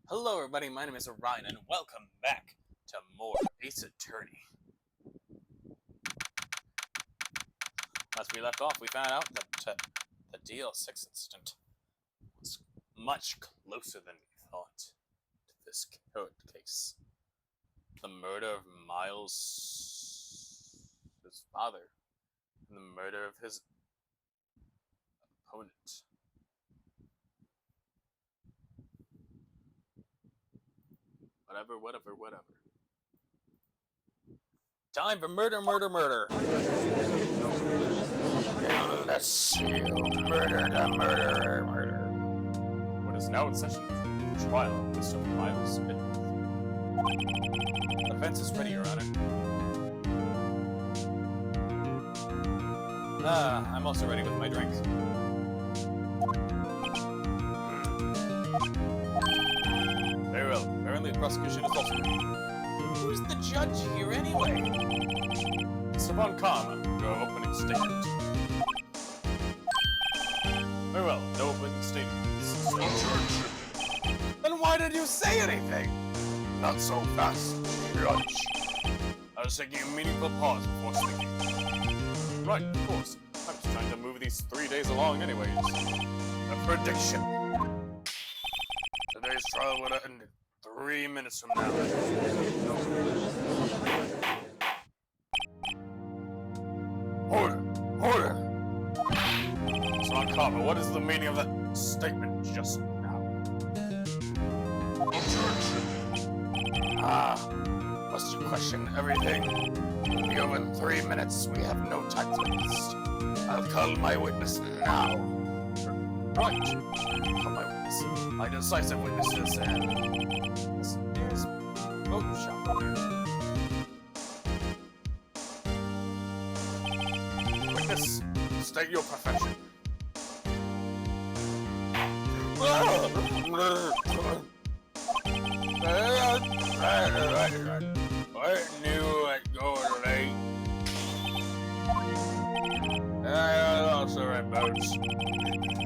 Hello everybody, my name is Orion, and welcome back to more Ace Attorney. As we left off, we found out that the DL6 incident was much closer than we thought to this current case. The murder of Miles' his father, and the murder of his opponent. Whatever. Time for murder. Let's see. Murder. What is now in session? Trial of Mr. Miles Smith. The defense is ready, Your Honor. I'm also ready with my drink. Very well. Apparently the prosecution is also ready. Who's the judge here anyway? Mr. Von Karma, your opening statement. Very well, no opening statements. Then why did you say anything? Not so fast, Judge. I was taking a meaningful pause before speaking. Right, of course. I'm just trying to move these 3 days along anyways. A prediction. Today's trial would have ended 3 minutes from now. Order! Son Carver, what is the meaning of that statement just now? Must you question everything? Given 3 minutes, we have no time to waste. I'll call my witness now. Right. Call my witness. My decisive witnesses and... Here's Photoshop. Witness, state your profession. I knew I'd go late. I also read Butz.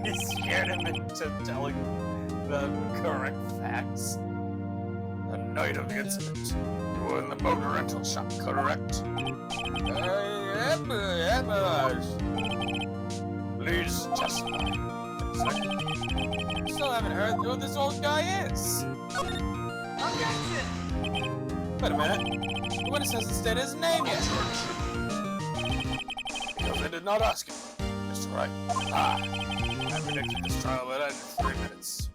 He scared him into telling the correct facts. The night of the incident, you were in the motor rental shop, correct? Please testify. Second. Still haven't heard who this old guy is. Objection! Wait a minute. The witness hasn't stated his name yet. Because I did not ask him. Mr. Wright. I predicted this trial would end in 3 minutes.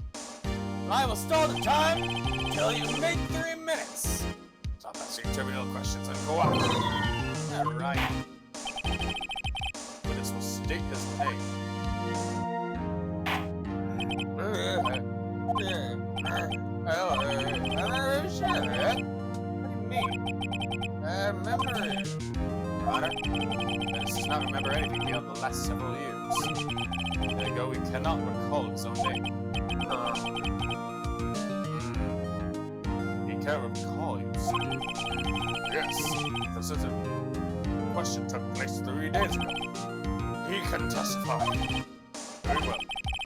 I will stall the time until you make 3 minutes. Stop asking trivial questions and cooperate. Alright. Witness will state his name. Sure. What do you mean? Memory. Honor, Witness does not remember anything beyond the last several years. There you go, we cannot recall his own name. He can't recall, you see. Yes, this is a question took place 3 days ago. He can testify. Very well.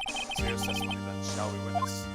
Let's hear his testimony then, shall we, witness?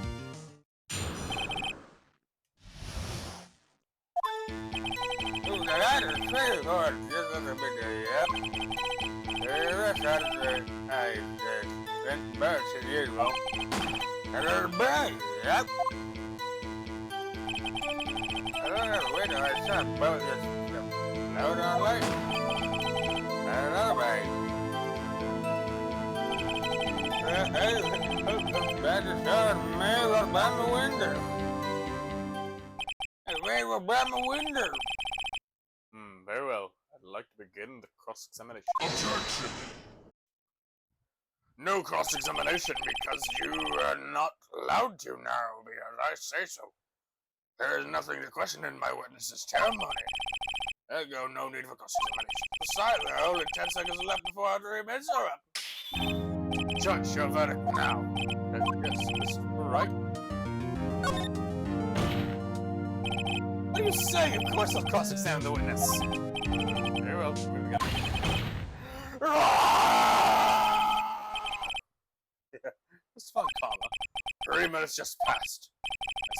Very well. I'd like to begin the cross-examination. Objection! No cross-examination because you are not allowed to now, because I say so. There is nothing to question in my witness's testimony. There you go, no need for cross-examination. Besides, there are only 10 seconds left before our 3 minutes are up. Judge, your verdict now. Yes, Mr. Wright. What are you saying? Of course I'll cross-examine the witness. Very well, here we go. It's fun, comma. 3 minutes just passed.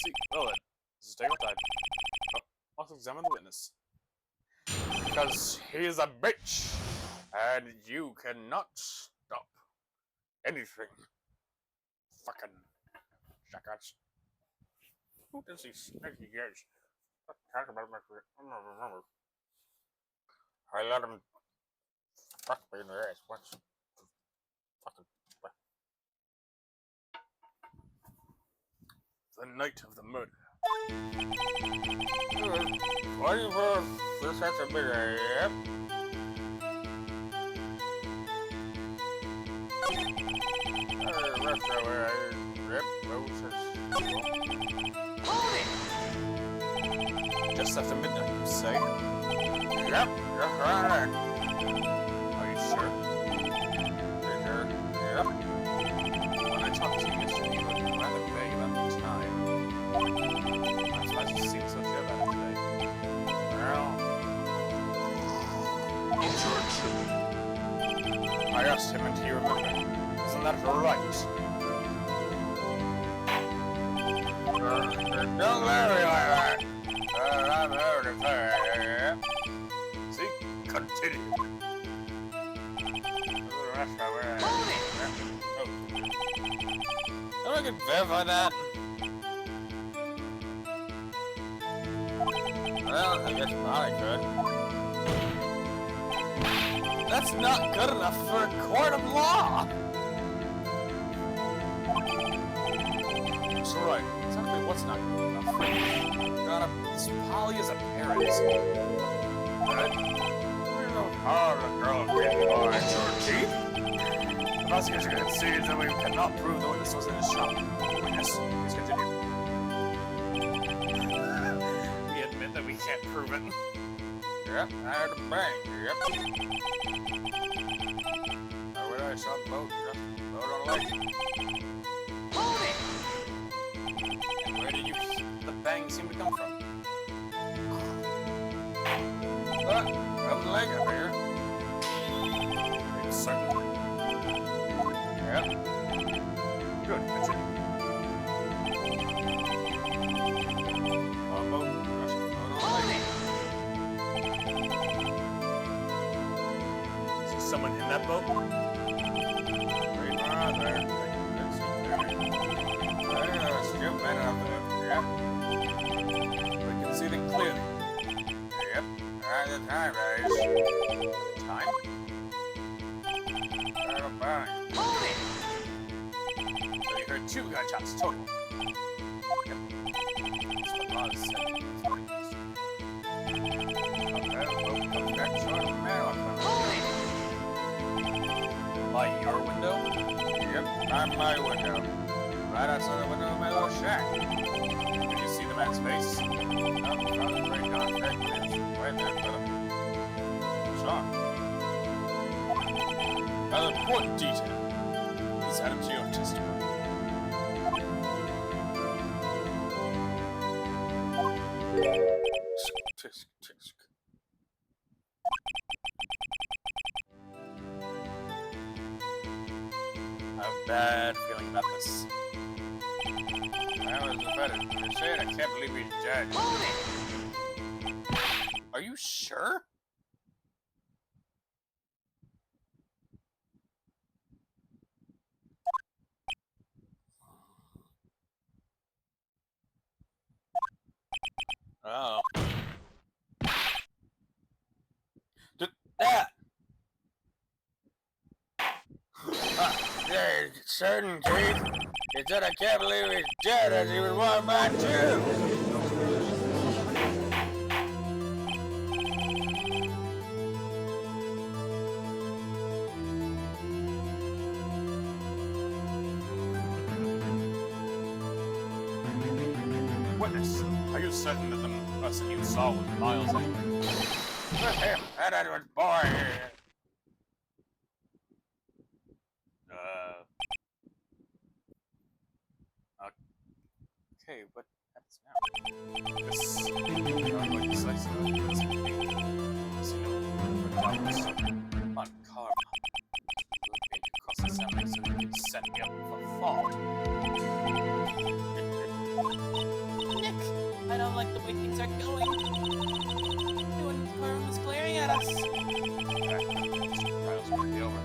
see. Well then, this is take our time. Oh, let's examine the witness. Because he is a bitch, and you cannot stop anything. Fucking jackass. Who does he think he is? Talk about my career. I don't remember. I let him fuck me in the ass once. Fucking. The night of the murder. Waiting for this has to be yep. Just after midnight, you say? Yep, you're right. Are you sure? You're sure? Yep. When I talked to you yesterday, you were rather vague about the time. I'm surprised you seem so sure about it today. Well, I asked him and he remembered. Isn't that right? Don't let me like that. I'm here to say. See? Continue. I can verify that. Well, I guess I could. That's not good enough for a court of law! That's right. Exactly what's not good enough? God, this Polly is a parent. What? We know how the girl really are. The prosecution concedes that we cannot prove the witness was in his shop. Witness, please continue. We admit that we can't prove it. Yep, I heard a bang. Yep. Oh, where did I saw the boat? Yep. Boat on the lake. Hold it! And where did the bang seem to come from? From the lake up here. Are you certain? Yep. Good, continue. Someone in that boat? Right there. There's two men up there. Yep. We can see them clearly. Yep. Alright, the time, guys. Time? Bang. So you heard 2 gunshots total. Yep. That's what Boz said. Okay, the boat comes back short of the man. By your window? Yep, by my window. Right outside the window of my little shack. Did you see the man's face? Oh, probably very dark head. Right there, Philip. Sean. An important detail. He's added to your testimony. Tisk, tisk. I have a bad feeling about this. I was offended. You're saying I can't believe he's dead. Are you sure? Oh. That! Yeah, certain, Chief. He said I can't believe he's dead as he was one of mine too. Witness, are you certain that the person you saw was Miles Ingram? With him, that Edward boy here. Okay, what happens now? This like slice of this on karma. Cross examining so you can set me up for fall. I don't like the way things are going. Everyone in the courtroom is glaring at us. Trial's gonna be over.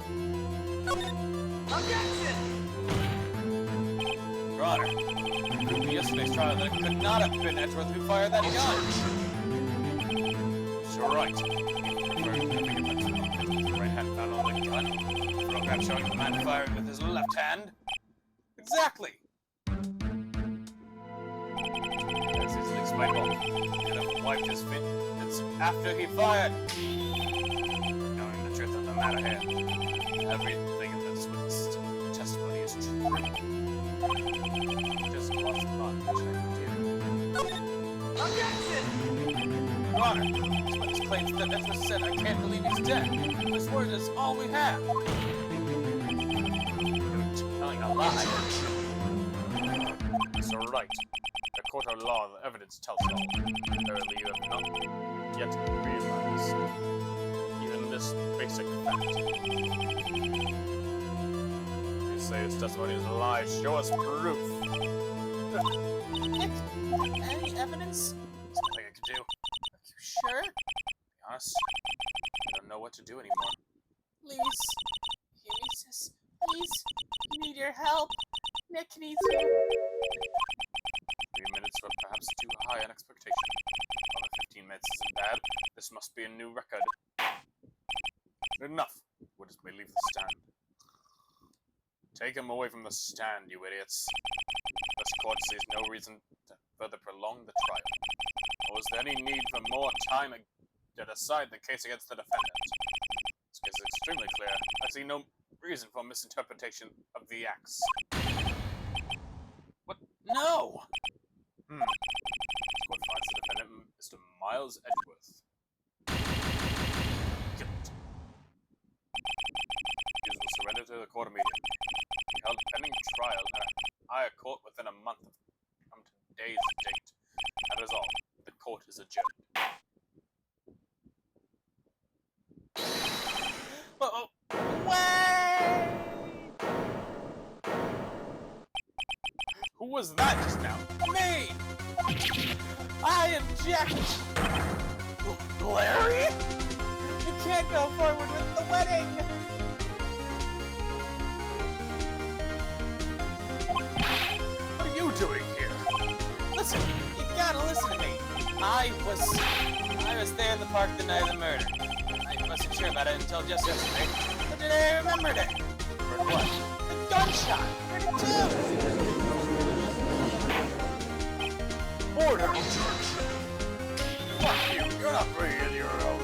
Objection! Your Honor, it proved in yesterday's trial that it could not have been Edgeworth who fired that gun. You're right. Referring to the fingerprints with the right hand found on the gun. Photograph showing the man firing with his left hand. Exactly. That's easily explainable. He could have wiped his fingerprints after he fired. Knowing the truth of the matter here, everything in this witness testimony is true. Just lost the bond which I do. Objection! Your Honor, this witness claims that Edgeworth said, "I can't believe he's dead." This word is all we have. You're telling a lie. So right. The court of law, the evidence tells all. Apparently you have not yet realized even this basic fact. You say his testimony is a lie. Show us proof. Nick, any evidence? There's nothing I can do. Are you sure? To be honest, I don't know what to do anymore. Please. Jesus. Please. We need your help. Nick needs you. 3 minutes were perhaps too high an expectation. Another 15 minutes isn't bad. This must be a new record. Enough. Witness may leave the stand. Take him away from the stand, you idiots. This court sees no reason to further prolong the trial. Or is there any need for more time to decide the case against the defendant? This case is extremely clear. I see no reason for misinterpretation of the acts. What? No! This court finds the defendant, Mr. Miles Edgeworth. Guilty. Accused will surrender to the court immediately. Be held pending trial at a higher court within a month from today's date. That is all. The court is adjourned. Oh, wait! Who was that just now? Me! I object! Larry? You can't go forward with the wedding! What are you doing here? Listen, you gotta listen to me. I was there in the park the night of the murder. I wasn't sure about it until just yesterday. But today I remembered it. For what? The gunshot! Where'd it do? Order! Fuck you! You're not bringing in your own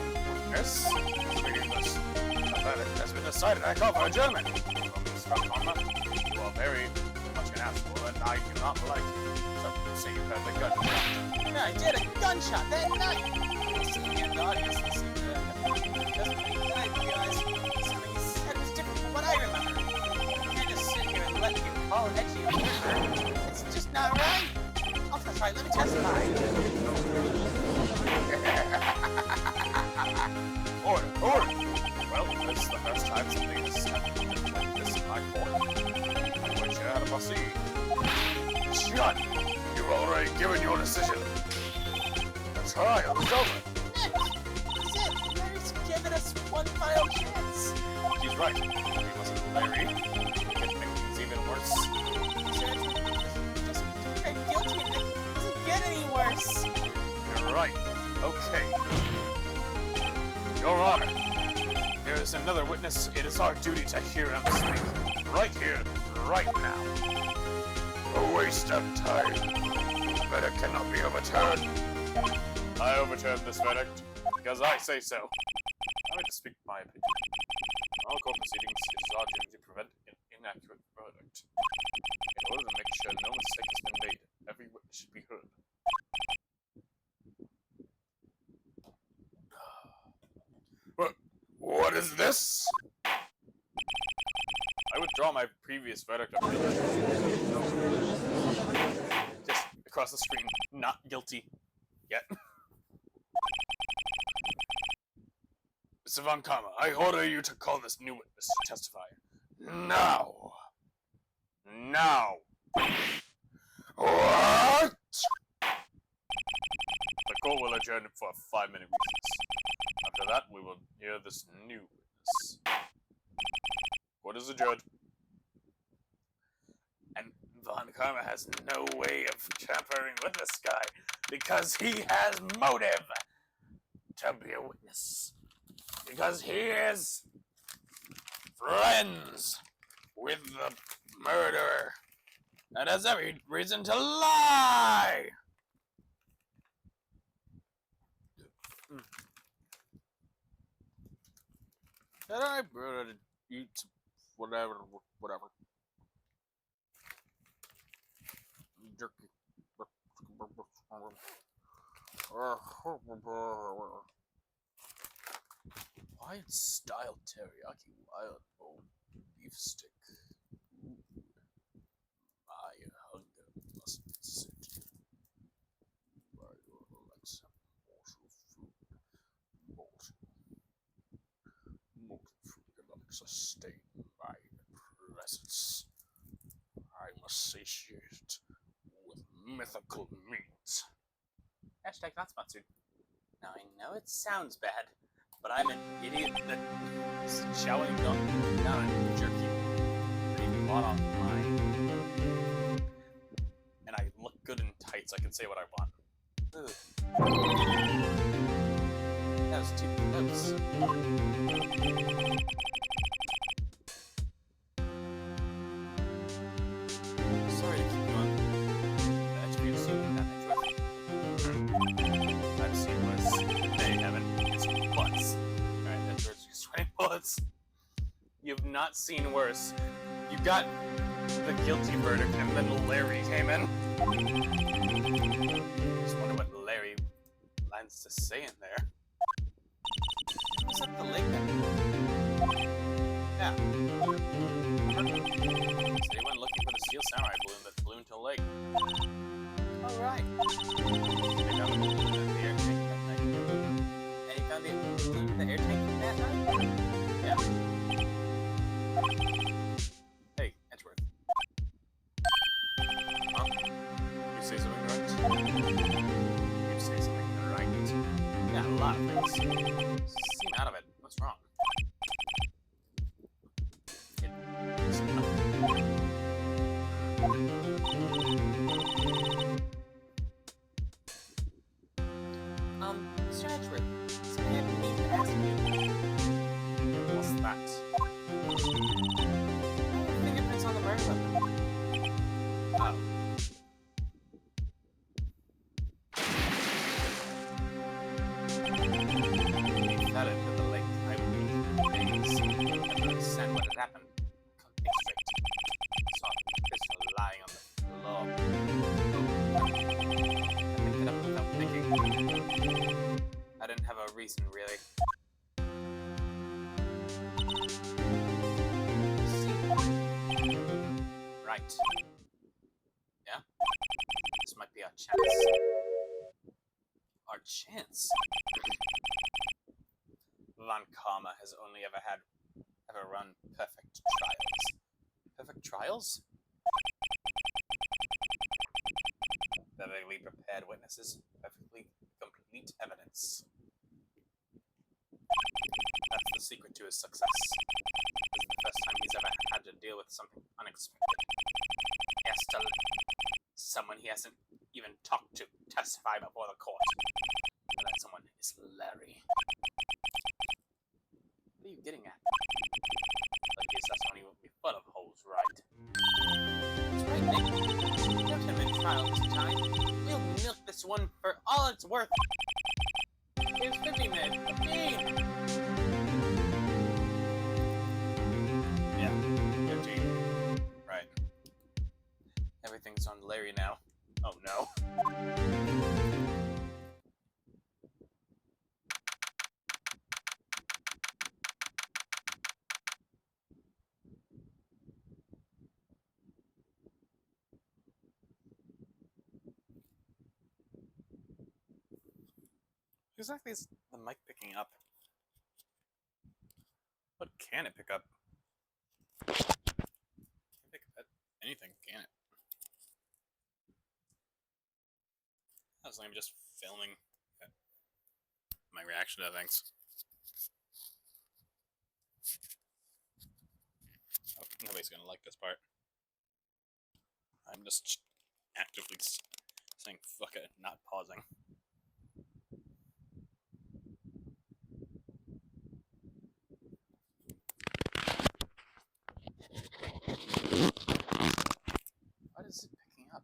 witness. Speaking this, that it has been decided I call for adjournment. You are very much an asshole, and I do not like you. So, say you heard the gunshot. Yeah, I did a gunshot that night. Sitting here in the audience listening to that. Just then I realized something he said was different from what I remember. You can't just sit here and let you call Edgy a murderer. It's just not right. Oh, that's right. Let me testify. Order! Well, this is the first time something has happened like this in my court. I'm quite sure how to proceed. Shut! You've already given your decision. The trial is over. Nick, that's it. Larry's given us one final chance. She's right. If he wasn't Larry, it could make things even worse. Just declared guilty and it doesn't get any worse. You're right. Okay. Your Honor, there is another witness. It is our duty to hear him speak. Right here, right now. A waste of time. This verdict cannot be overturned. I overturn this verdict because I say so. I like to speak my opinion. All court proceedings, it is our duty to prevent an inaccurate verdict. In order to make sure no mistake has been made, every witness should be heard. What is this? I withdraw my previous verdict of just across the screen, not guilty yet. Mr. Von Karma, I order you to call this new witness to testify. Now! Now! What? court will adjourn for 5-minute recess. After that, we will hear this new witness. Court is adjourned. And Von Karma has no way of tampering with this guy because he has motive to be a witness. Because he is friends with the murderer and has every reason to lie. And I brought to eat whatever. Jerky. Wide style teriyaki wild bone beef stick. Ooh. My hunger must sit. I like some morsel food. Molten food cannot sustain my presence. I must satiate with mythical meat. Hashtag not sponsored. Now I know it sounds bad, but I'm an idiot that is chowing down on jerky that he bought online. And I look good in tights, I can say what I want. Ugh. That was too close. Sorry to keep you on the edge of your seat with that network. I've seen worse. They haven't. It's Butz. Alright, that's worse. You're sweating bullets. You've not seen worse. You got the guilty verdict, and then Larry came in. Just wonder what Larry plans to say in there. What's up the lake then? Yeah. Is anyone looking for the steel samurai balloon that flew into the lake? Alright. They found the balloon in the air tank that night. And you found the balloon in the air tank that night? Yeah. Hey, Edgeworth. Huh? You say something right? You say something right? Yeah, a lot of things. Seem out of it. What's wrong? It's nothing. Mr. Edgeworth, something I need to ask you. What's that? Fingerprints on the murder weapon. Oh. You fell into the lake. I would be things. I don't understand what had happened. Think straight. Saw the pistol lying on the floor. I picked it up without thinking. I didn't have a reason, really. Right. Yeah? This might be our chance. Our chance? Von Karma has only ever run perfect trials. Perfect trials? Perfectly prepared witnesses, perfectly complete evidence. That's the secret to his success. This is the first time he's ever had to deal with something unexpected. He has to someone he hasn't even talked to testify before the court. And that someone is Larry. What are you getting at? Like his testimony will be full of holes, right? That's right, Nick. Give him a trial this time. We'll milk this one for all it's worth. Here's 50 minutes. 15! Yeah, 15. Right. Everything's on Larry now. Oh no. Exactly is the mic picking up? What can it pick up? Can't pick up anything, can it? I was like just filming my reaction to things. Oh, nobody's gonna like this part. I'm just actively saying fuck it, not pausing. What is it picking up?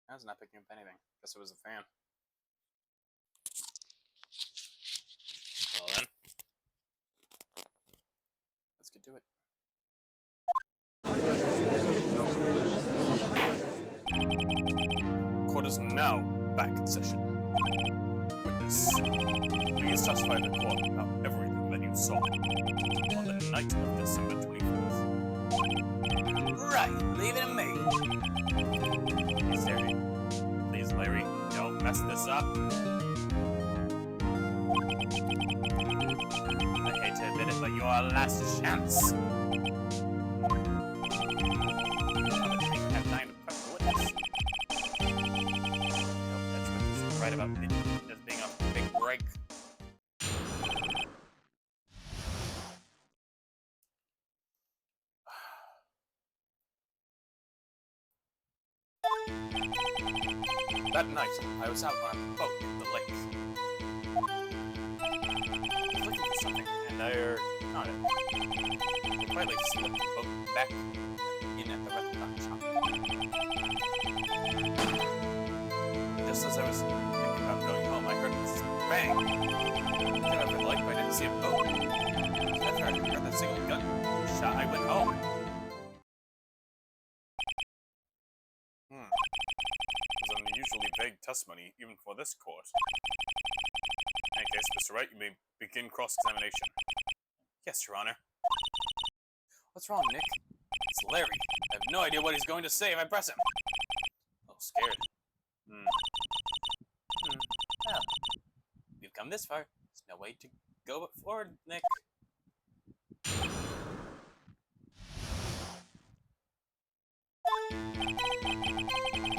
That's not picking up anything. Guess it was the fan. Well then, let's get to it. Court is now back in session. Witness, please testify to the court about everything that you saw on the night of December 24th. Right, leave it to me. Please, Larry. Please, Larry, don't mess this up. I hate to admit it, but you're our last chance. Have time to prep the witness. Nope, that's witness is right about it just being a big break. That night, I was out on a boat in the lake. I was looking for something, and I found it. I quietly slipped the boat back in at the gun shop. Just as I was thinking about going home, I heard this bang. I got up in the lake, but I didn't see a boat. After I heard that single gun shot, I went home. Was unusually vague testimony, even for this court. In any case, Mr. Wright, you may begin cross-examination. Yes, Your Honor. What's wrong, Nick? It's Larry. I have no idea what he's going to say if I press him. A little scared. Well, we've come this far. There's no way to go but forward, Nick.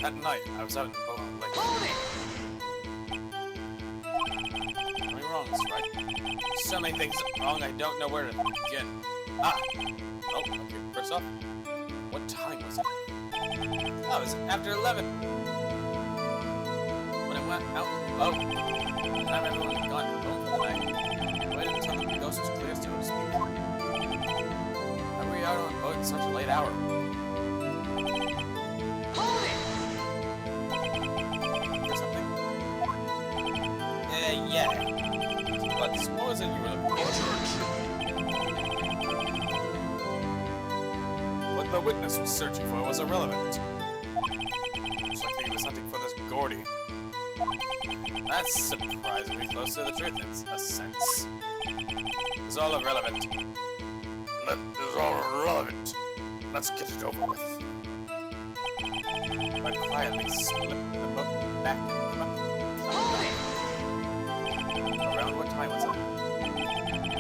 That night, I was out in the boat on the lake. Tell me wrong, Mr. Wright. So many things wrong, I don't know where to begin. Oh, okay, first off, what time was it? Oh, it was after 11. When I went out in the boat, the time everyone had gone home for the night, I waited until the ghost was clear, so to speak. Why were you out on a boat at such a late hour? Yeah. But what was it you were looking for? What the witness was searching for was irrelevant. Looks like he was hunting for this Gordy. That's surprisingly close to the truth in a sense. It's all irrelevant. That is all irrelevant. Let's get it over with. I quietly slipped the book back in the book. Around what time was it?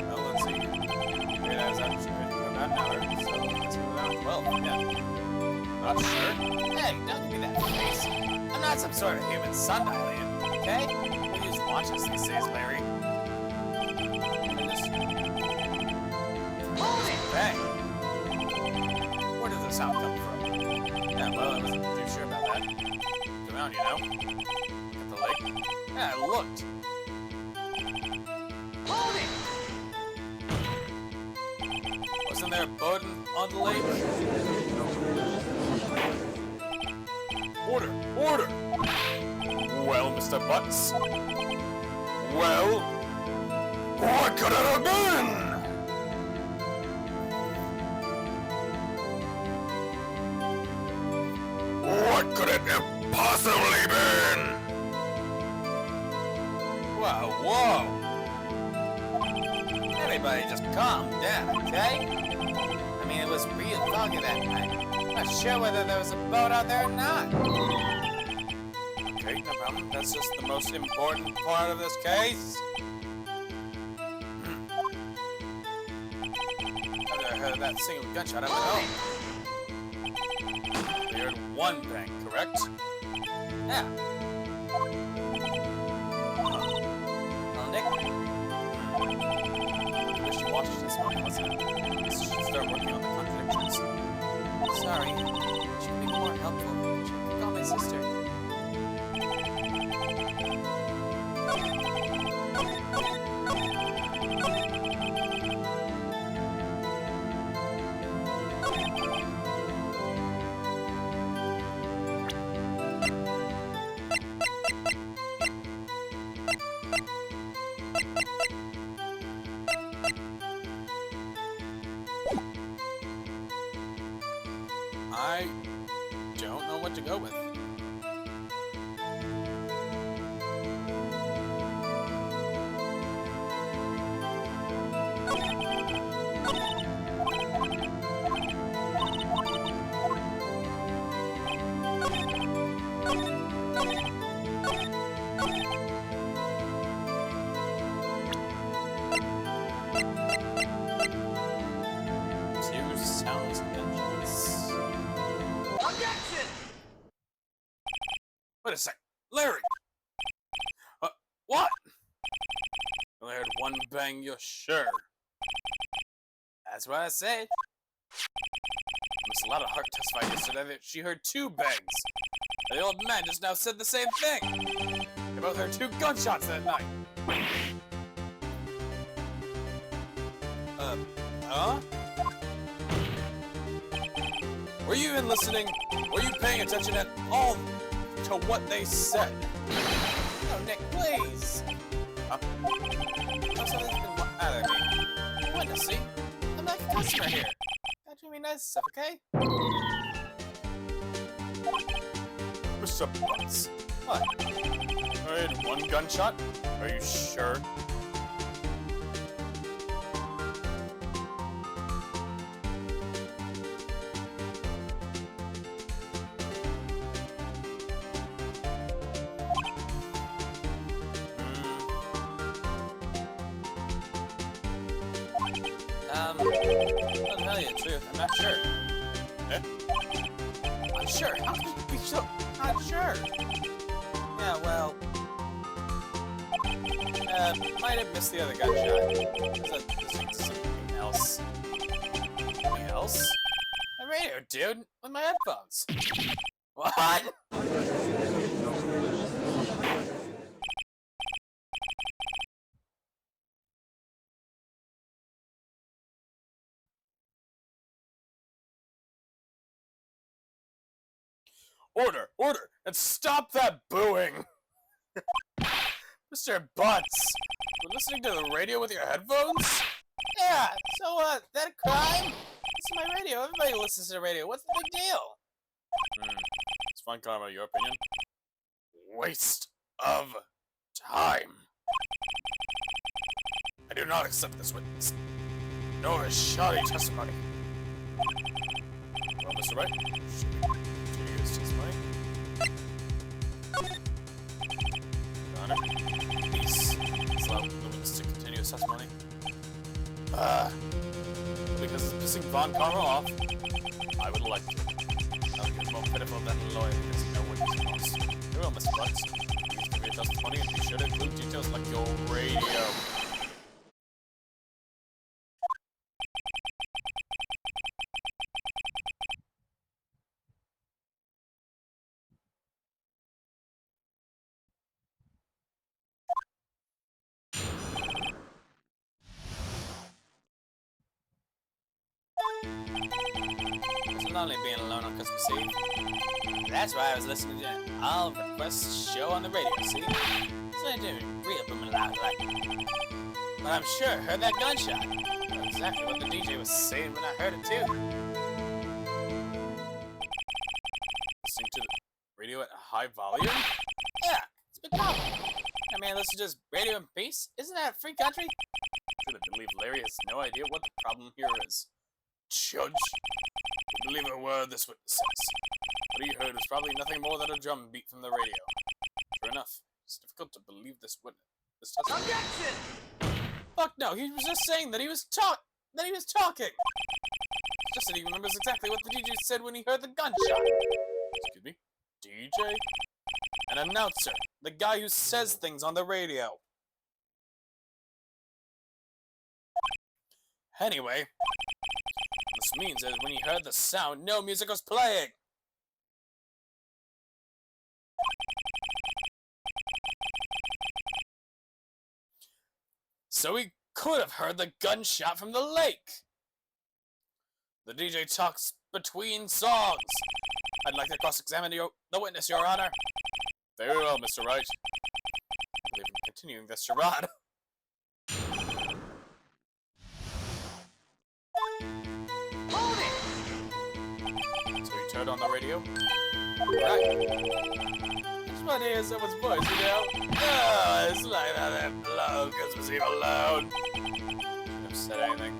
Well, let's see. Great, I was out for about an hour, so it's around 12, yeah. Not sure? Hey, don't give me that face. I'm not some sort of human sundial alien, okay? We use watches these days, Larry. Bang! Where did the sound come from? Yeah, well, I wasn't too sure about that. Look around, you know? Look at the lake. Yeah, I looked. Wasn't there a boat on the lake? Order! Order! Well, Mr. Butz? Well? What could it have been? What could it have possibly been? Whoa. Everybody just calm down, okay? I mean, it was real foggy that night. I'm not sure whether there was a boat out there or not. Okay, no problem. That's just the most important part of this case. After I heard that single gunshot, I went home. For your heard one bang, correct? Yeah. Well, Nick, Wishy-washy testimony, wasn't it? Guess you should start working on the contradictions. sorry. Should be more helpful. Should call my sister. I don't know what to go with. Two sounds engines. Objection! Wait a sec, Larry! What? I heard one bang, you're sure? That's what I said. Miss Loudheart testified yesterday that she heard two bangs. And the old man just now said the same thing. They both heard two gunshots that night. Huh? Were you even listening? Were you paying attention at all to what they said? No, Nick, please. Huh? That's something's been out of me. I want to see. I'm like a customer here. Gotta treat me nice stuff, okay? Mr. Butz, What? I heard one gunshot. Are you sure? I'll tell you the truth, I'm not sure. Eh? I'm sure. How can you be so not sure? Yeah, well... might have missed the other gunshot. Was something else? Something else? My radio, dude! With my headphones! What? Order! Order! And stop that booing! Mr. Butz! You're listening to the radio with your headphones? Yeah, so that a crime? It's my radio, everybody listens to the radio, what's the big deal? It's fine, Karma, your opinion? Waste of time. I do not accept this witness, nor his shoddy testimony. Well, Mr. Wright, should we continue his testimony? Your Honor, please allow the witness to continue his testimony. Because it's pissing Von Karma off, I would like to. I'll get more pitiful than a lawyer because no witness lost. Very well, Mr. Butz. Please give me your testimony and be sure to include details like your radio. It's lonely being alone on Christmas Eve. That's why I was listening to all requests show on the radio, see? So I did real booming loud like. But I'm sure I heard that gunshot. That's exactly what the DJ was saying when I heard it too. Listening to the radio at high volume? Yeah, it's a big problem. I mean, listen to just radio in peace. Isn't that a free country? I truly believe Larry has no idea what the problem here is. Judge, I believe a word this witness says. What he heard was probably nothing more than a drum beat from the radio. True enough, it's difficult to believe this witness. This testimony. Objection! Fuck no, he was just saying that he was talking. It's just that he remembers exactly what the DJ said when he heard the gunshot. DJ? An announcer. The guy who says things on the radio. Anyway, this means that when you heard the sound, no music was playing. So we could have heard the gunshot from the lake. The DJ talks between songs. I'd like to cross-examine the witness, Your Honor. Very well, Mr. Wright. I believe in continuing this charade. Hold it! So you turned on the radio? Right. I just want to hear someone's voice, you know? Oh, it's like that blow Christmas Eve alone. Shouldn't have said anything.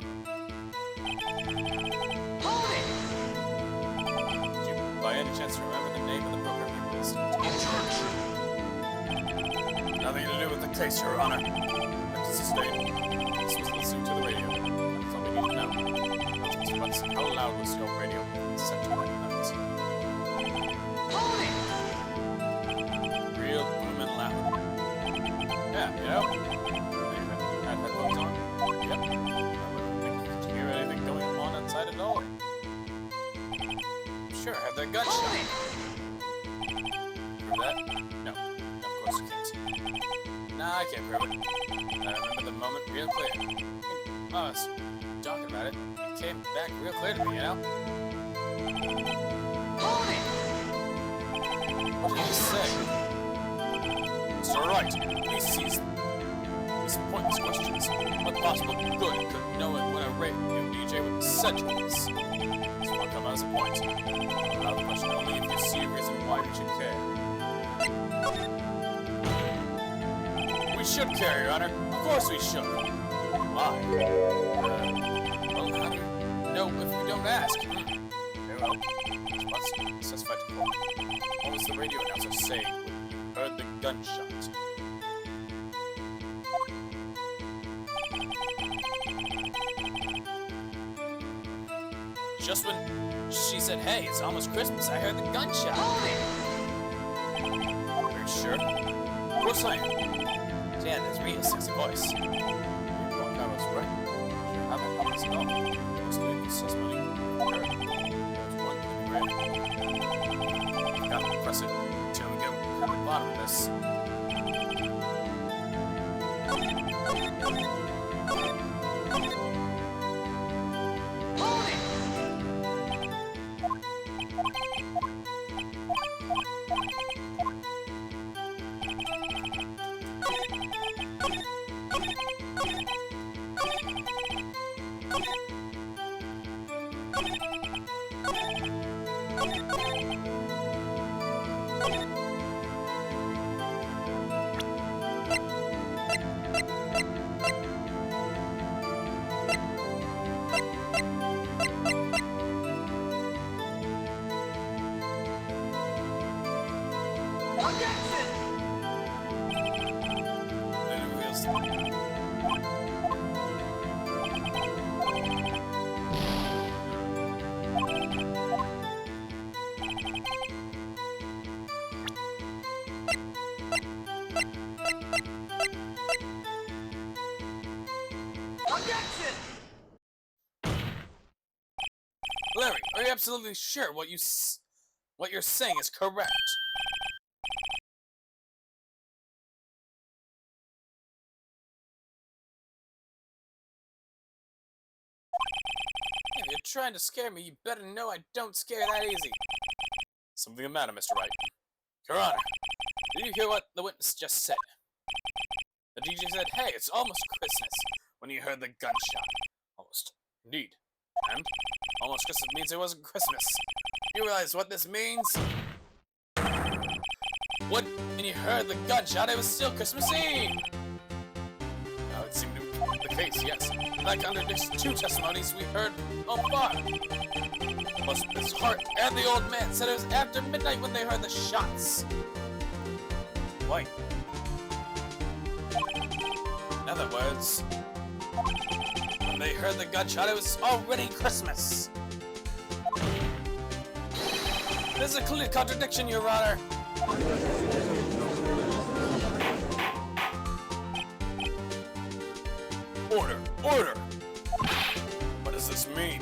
Hold it! Did you by any chance remember the name of the program you were listening to? Nothing to do with the case, Your Honor. Next to sustain. This was listening to the radio. That's all we need to know. Mr. Butz, how loud was your radio set to that night? Hold it! Real booming loud. Yeah, you know? Had headphones on? Yep. I wouldn't think you could hear anything going on outside at all. Sure, I had that gunshot. Prove that? No. Of course you can't. Nah, I can't prove it. I remember the moment real clear. I was talking about it. It came back real clear to me, you know? Hold it! What did he say? Mr. Wright, he sees these pointless questions. What possible good could knowing when a radio DJ would said to us? This will come as a point. Allow the question only if you see a reason why we should care. We should care, Your Honor. Of course we should. Why? Well, how do you know if we don't ask? Very well. Let's specify to court. What was the radio announcer saying when you heard the gunshot? Just when she said, "Hey, it's almost Christmas," I heard the gunshot. Hold it! Are you sure? Of course I am. Dan, that's real sexy voice. You want Carlos, right? Sure, how that happens at all. Just leave this testimony. Sure. That's one thing great. Gotta press it until we get to the bottom of this. Hold it! Objection! Then it reveals Objection! Larry, are you absolutely sure what you're saying is correct? If you're trying to scare me, you better know I don't scare that easy. Something the matter, Mr. Wright. Your Honor, did you hear what the witness just said? The DJ said, "Hey, it's almost Christmas," when he heard the gunshot. Almost. Indeed. And almost Christmas means it wasn't Christmas. You realize what this means? When you heard the gunshot, it was still Christmas Eve! Now it seemed to be the case, yes. That contradicts two testimonies we heard so far. Both Miss Hart and the old man said it was after midnight when they heard the shots. Wait. In other words, when they heard the gunshot, it was already Christmas. There's a clear contradiction, Your Honor. Order! Order! What does this mean?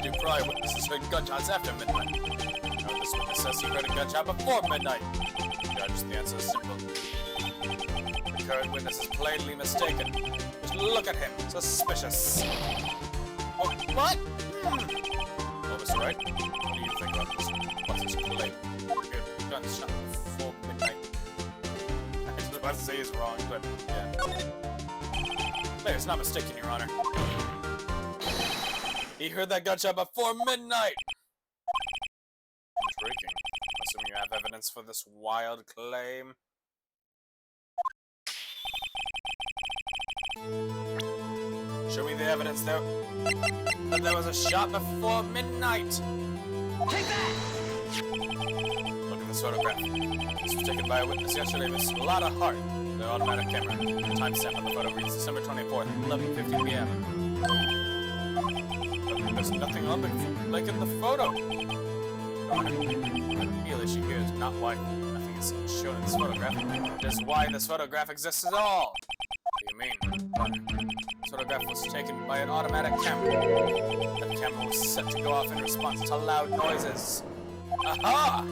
Two prior witnesses heard gunshots after midnight. Now this witness says he heard a gunshot before midnight. Judge, the answer is simple. The current witness is plainly mistaken. Just look at him. Suspicious. Oh, what? Oh, Mr. Wright, what do you think about this? What's his claim? Heard gunshot before midnight. I was about to say he's wrong, but yeah. Player's not mistaken, Your Honor. He heard that gunshot before midnight! Intriguing. Assuming you have evidence for this wild claim. Show me the evidence that there was a shot before midnight! Take that! Look at this photograph. This was taken by a witness yesterday with a lot of heart. The automatic camera. The timestamp on the photo reads December 24th, 11:50 p.m. But there's nothing on the like in the photo. The real issue here is not why nothing is shown in this photograph. It is why this photograph exists at all. What do you mean? This photograph was taken by an automatic camera. That camera was set to go off in response to loud noises. Aha!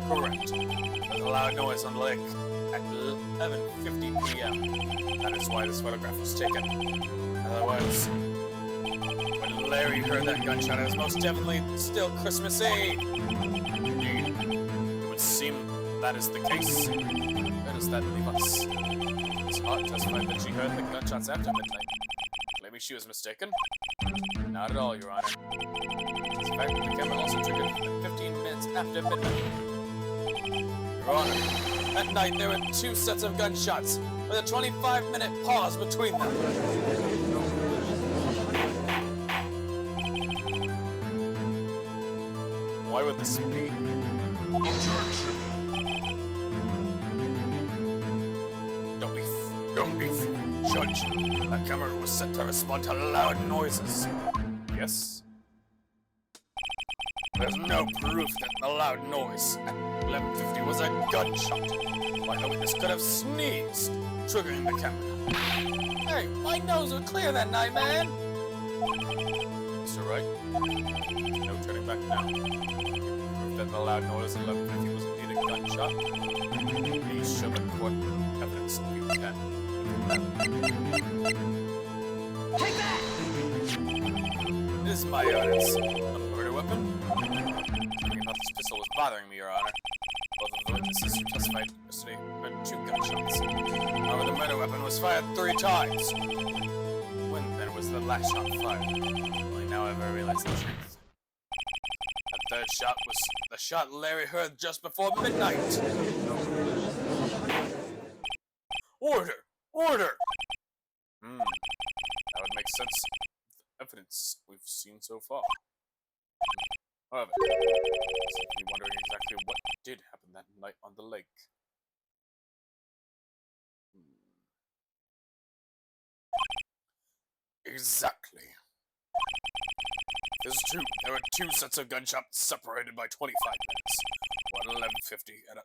Correct. There's a loud noise on the lake at 11:50 p.m. That is why this photograph was taken. In other words, when Larry heard that gunshot, it was most definitely still Christmas Eve. Indeed, it would seem that is the case. Where does that leave us? Miss Hart testified that she heard the gunshots after midnight. Maybe she was mistaken? Not at all, Your Honor. In fact, the camera also triggered 15 minutes after midnight. Your Honor, that night there were two sets of gunshots, with a 25-minute pause between them. Why would this be? Objection. Don't be fooled, Judge. That camera was set to respond to loud noises. Yes? There's no proof that the loud noise at 11:50 was a gunshot. Why, a witness could have sneezed, triggering the camera. Hey, my nose was clear that night, man! Mr. Wright? No turning back now. Proof that the loud noise at 11:50 was indeed a gunshot. Please show the court evidence if you can. Take that! It is my evidence. A murder weapon? Something about this pistol was bothering me, Your Honor. Both of the witnesses who testified yesterday heard two gunshots. However, the murder weapon was fired 3 times. When then was the last shot fired? Only now have I realized the truth. The third shot was the shot Larry heard just before midnight. Order! Order! That would make sense. The evidence we've seen so far. However, I seem to be wondering exactly what did happen that night on the lake. Exactly. There were two sets of gunshots separated by 25 minutes. One at 11:50 and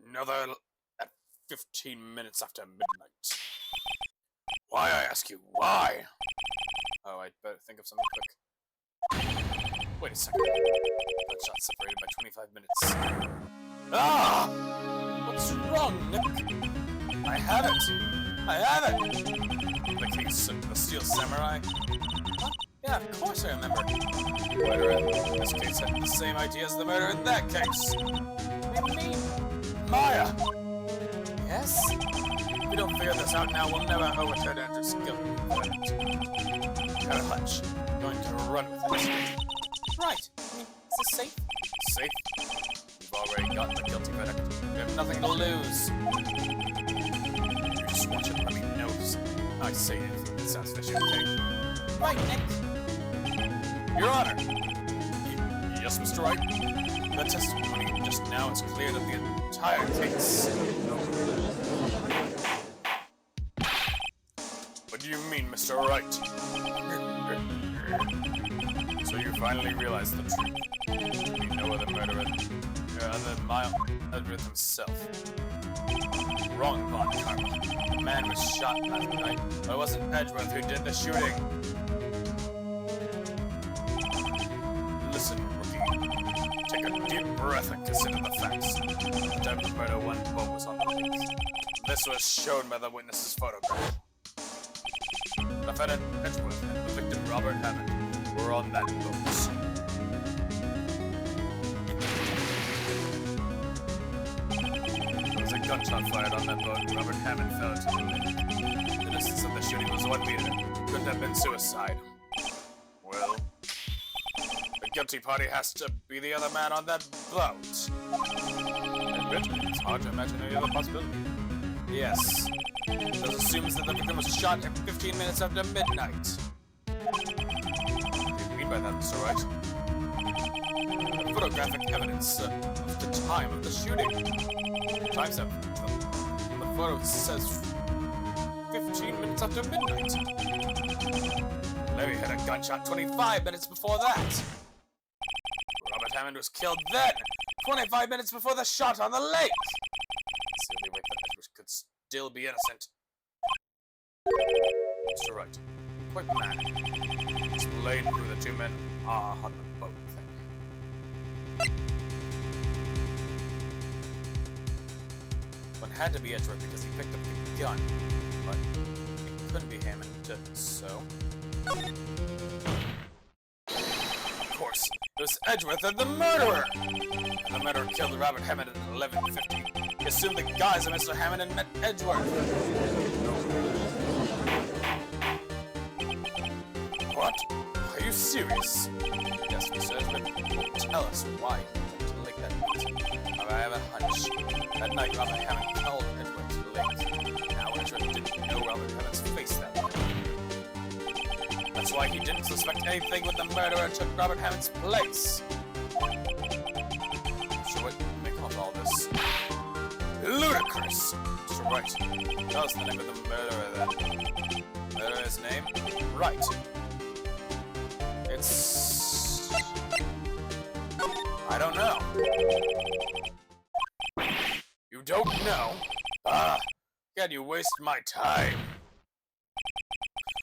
another at 15 minutes after midnight. Why, I ask you, why? Oh, I'd better think of something quick. Wait a second. Gunshots separated by 25 minutes. Ah! What's wrong, Nick? I have it! I have it! The case of the Steel Samurai? Huh? Yeah, of course I remember. The murderer in this case had the same idea as the murderer in that case. What do you mean? Maya! Yes? If we don't figure this out now, we'll never overturn Andrew's guilty verdict. Got a hunch. I'm going to run with it. Right. I mean, is this safe? Safe? We've already gotten the guilty verdict. We have nothing to lose. You just watch it, let me know. I say anything that sounds fishy, okay? Right, Nick. Your Honor. Yes, Mr. Wright? The testimony just now is clear that the entire case. What do you mean, Mr. Wright? So you finally realized the truth. You know the murderer no other than Miles Edgeworth himself. Wrong, Von Carmel. The man was shot last night, but it wasn't Edgeworth who did the shooting. Listen, rookie. Take a deep breath and consider the facts. The time of the murder, one boat was on the lake. This was shown by the witness's photograph. Lieutenant Edgeworth and the victim Robert Hammond were on that boat. There was a gunshot fired on that boat and Robert Hammond fell into the lake. The distance of the shooting was 1 meter. Couldn't have been suicide. Well, the guilty party has to be the other man on that boat. Admit, it's hard to imagine any other possibility. Yes. This assumes that the victim was shot at 15 minutes after midnight. What do you mean by that, Mr. Wright? The photographic evidence of the time of the shooting. The timestamp. The photo says 15 minutes after midnight. Larry had a gunshot 25 minutes before that. Robert Hammond was killed then, 25 minutes before the shot on the lake. It's the only way that Edward could still be innocent. Mr. Wright, quite mad. Explain who the two men are on the boat thing. One had to be Edward because he picked up the gun, but it couldn't be Hammond, so... Of course, it was Edgeworth and the murderer! And the murderer killed Robert Hammond at 11:50. He assumed the guise of Mr. Hammond and met Edgeworth. What? Are you serious? Yes, Mr. Edgeworth. Tell us why you went to the lake that night. I have a hunch. That night, Robert Hammond called Edgeworth to the lake. Now, Edgeworth didn't know Robert Hammond's face that night. That's why he didn't suspect anything when the murderer took Robert Hammond's place. So what do you make of all this? Ludicrous! Mr. Wright, tell us the name of the murderer then. Murderer's name? Right. It's... I don't know. You don't know? Ah, can you waste my time?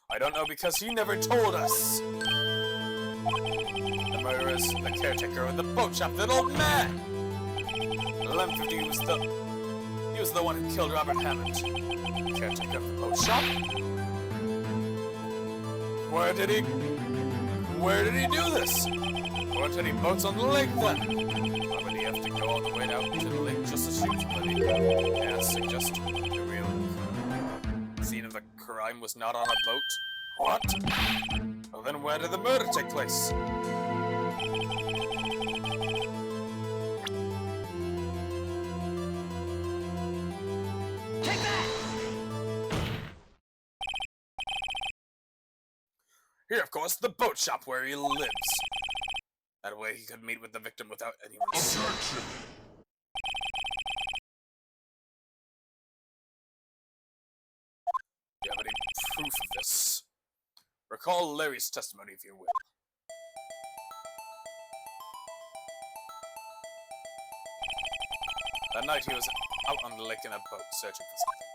I don't know because he never told us. The murderer is the caretaker of the boat shop, that old man. 11:50 he was the one who killed Robert Hammond. Caretaker of the boat shop? Where did he do this? Weren't any boats on the lake then? Why would he have to go all the way out to the lake just to shoot somebody? Yes, suggest the real scene of the crime was not on a boat. What? Well then where did the murder take place? Take that! Here, of course, the boat shop where he lives. That way he could meet with the victim without anyone searching. Do you have any proof of this? Recall Larry's testimony, if you will. That night he was out on the lake in a boat, searching for something.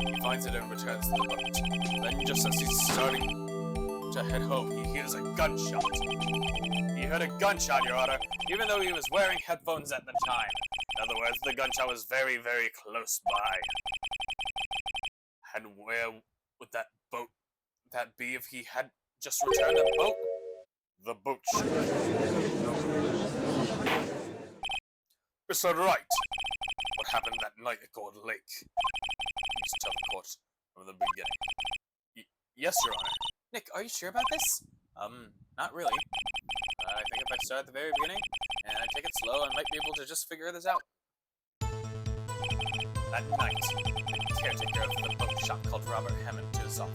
He finds it and returns to the boat. Then, just as he's starting to head home, he hears a gunshot. He heard a gunshot, Your Honor, even though he was wearing headphones at the time. In other words, the gunshot was very, very close by. And where would that be if he had just returned a boat? The boat ship. Mr. Wright, what happened that night at Gold Lake? Please tell the court from the beginning. Yes, Your Honor. Nick, are you sure about this? Not really. I think if I start at the very beginning, and I take it slow, I might be able to just figure this out. That night, the caretaker of the boat shop called Robert Hammond to his shop.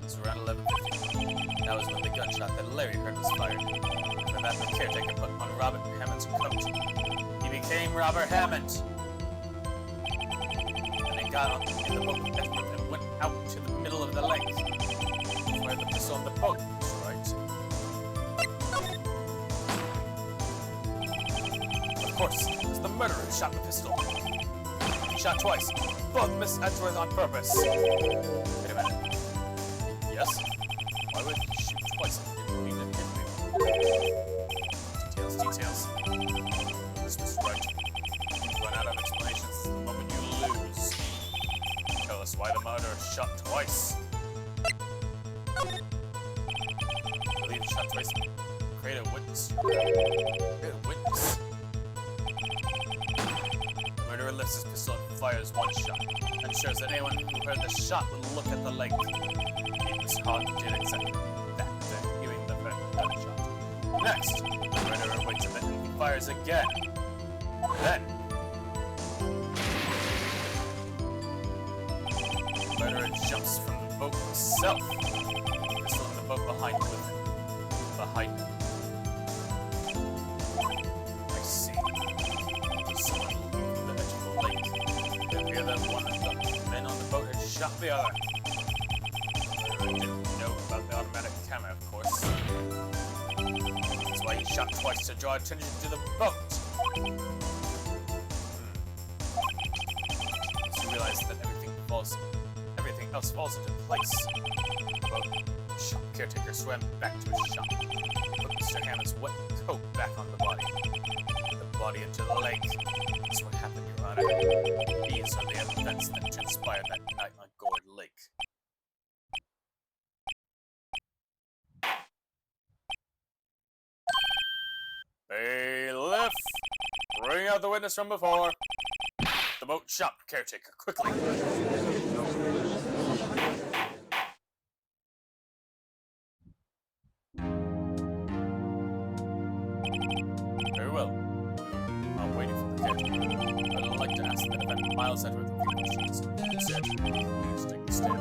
It's around 11:50. That was when the gunshot that Larry heard was fired. After that, the caretaker put on Robert Hammond's coat. He became Robert Hammond. And they got in the boat with Edgeworth and went out to the middle of the lake. Where the pistol on the boat is, right? Of course, it's the murderer who shot the pistol. He shot twice. Both missed Edgeworth on purpose. Wait a minute. Yes? Why would he shoot twice? He didn't mean to hit me. Details. This was right. You run out of explanations the moment you lose. Tell us why the murderer shot twice. I believe he shot twice. Create a witness. The murderer lifts his pistol and fires one shot. Ensures that anyone who heard the shot would look at the lake. James Hogg did exactly that, hearing the gunshot. Next, the murderer waits a bit and fires again. Then, the murderer jumps from the boat himself. Pistol in the boat behind him with him. Behind him. I see. There's someone leaving the edge of the lake. It appears that one of the men on the boat had shot the other. The murderer didn't know about the automatic camera, of course. That's why he shot twice to draw attention to the boat. So you realize that everything else falls into place. The boat shop caretaker swam back to his shop. Put Mr. Hammond's wet coat back on the body. Put the body into the lake. That's what happened, Your Honor. These are the events that transpired that night on Gourd Lake. Bailiff! Bring out the witness from before. The boat shop caretaker, quickly. Very well. I'm waiting for the caretaker. I'd like to ask the defendant Miles Edgeworth a few questions. Mr. Edgeworth, please take the stand.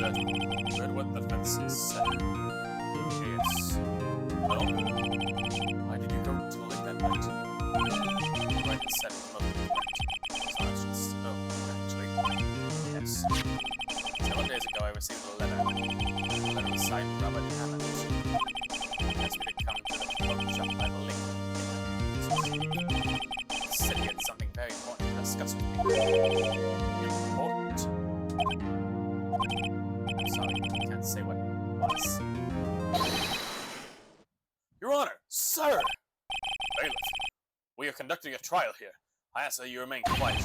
You heard what the fence said? Yes. Well, why did you go to the lake that night? Right, it said actually. Yes. Several days ago, I received a letter. The letter was signed Robert Hammond. He asked me to come to the boat shop by the lake. He said he had something very important to discuss with me. Important? I'm sorry, I can't say what it was. Your Honor, sir! Bailiff, we are conducting a trial here. I ask that you remain quiet.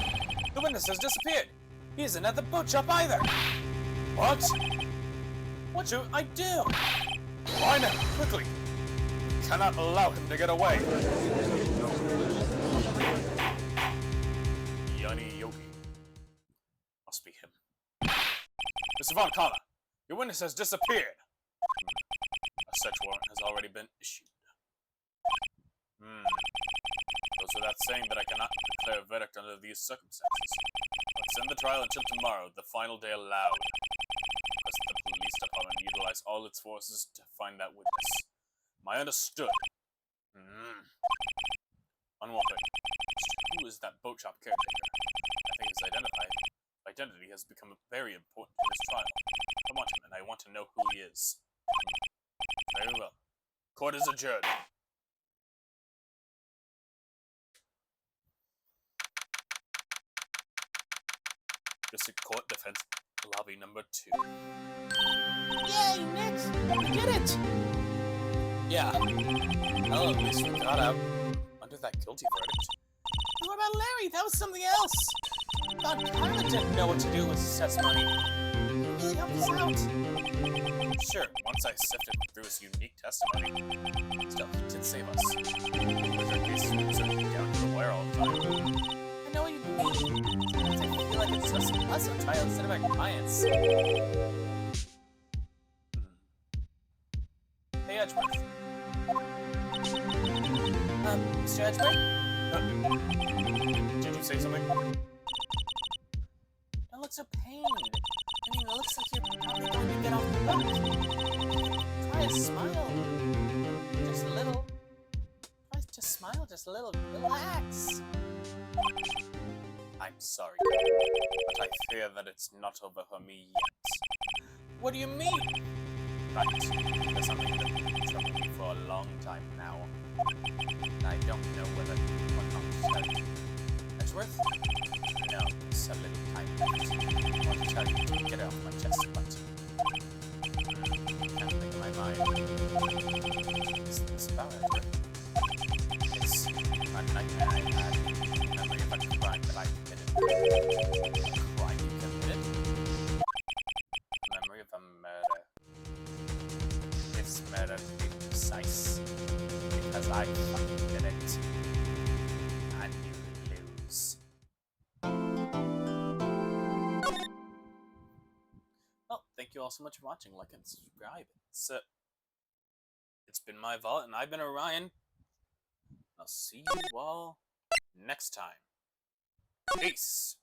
The witness has disappeared. He isn't at the boat shop either. What? What should I do? Find him, quickly. We cannot allow him to get away. Yanni Yogi. Must be him. Mr. Von Kala, your witness has disappeared. A search warrant has already been issued. Goes without saying that I cannot declare a verdict under these circumstances. Extend the trial until tomorrow, the final day allowed. Request that the police department utilize all its forces to find that witness. My understood. Unwanted. Who is that boat shop caretaker? I think his identity has become very important to this trial. I want him, and I want to know who he is. Very well. Court is adjourned. District Court Defense Lobby number 2. Yay, Nick! We did it! Yeah. Well, at least we got out under that guilty verdict. What about Larry? That was something else! Von Karma didn't know what to do with his testimony. He helped us out. Sure, once I sifted through his unique testimony. Still, he did save us. With our cases certainly down to the wire all the time. I know what you mean. Sometimes I feel like it's just us on trial instead of our clients. Hey, Edgeworth. Mr. Edgeworth? Did you say something? Don't look so pained. I mean, it looks like you're probably going to get off the boat. Try a smile. Just a little. just a little relax. I'm sorry, but I fear that it's not over for me yet. What do you mean? Right, there's something that's been troubling me for a long time now. I don't know whether or not to tell you. Edgeworth? No, it's a little tiny bit. I want to tell you to get it off my chest, but can't think of my mind. Is this about Edgeworth? It's a nightmare I had. Memory of a crime that I committed. A crime you committed? Memory of a murder. This murder to be precise. Because I fucking did it. And you lose. Well, thank you all so much for watching. Like and subscribe. It's been my vault, and I've been Orion. I'll see you all next time. Peace.